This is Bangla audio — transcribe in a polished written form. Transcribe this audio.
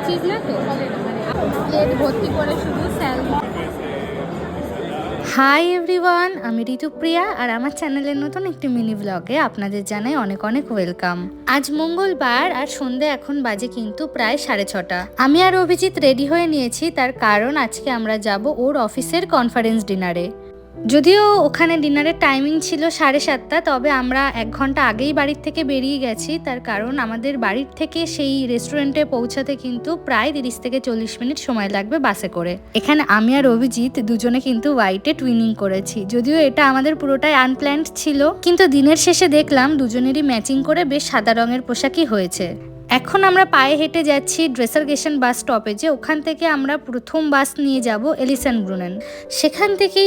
চিজ না তো প্লেট ভর্তি করে শুধু স্যালাড। হাই এভরিওয়ান, আমি ঋতুপ্রিয়া আর আমার চ্যানেলের নতুন একটি মিনি ব্লগে আপনাদের জানাই অনেক অনেক ওয়েলকাম। আজ মঙ্গলবার আর সন্ধে এখন বাজে কিন্তু প্রায় 6:30। আমি আর অভিজিৎ রেডি হয়ে নিয়েছি, তার কারণ আজকে আমরা যাব ওর অফিসের কনফারেন্স ডিনারে। যদিও ওখানে ডিনারের টাইমিং ছিল 7:30, তবে আমরা 1 ঘন্টা আগেই বাড়ির থেকে বেরিয়ে গেছি। তার কারণ আমাদের বাড়ির থেকে সেই রেস্টুরেন্টে পৌঁছাতে কিন্তু প্রায় 30 থেকে 40 মিনিট সময় লাগবে বাসে করে। এখানে আমি আর অভিজিৎ দুজনে কিন্তু হোয়াইটে টুইনিং করেছি। যদিও এটা আমাদের পুরোটাই আনপ্ল্যান্ড ছিল, কিন্তু দিনের শেষে দেখলাম দুজনেরই ম্যাচিং করে বেশ সাদা রঙের পোশাকই হয়েছে। এখন আমরা পায়ে হেঁটে যাচ্ছি ড্রেসারগেশন বাস স্টপেজে। ওখান থেকে আমরা প্রথম বাস নিয়ে যাব এলিসন ব্রুনেন। সেখান থেকেই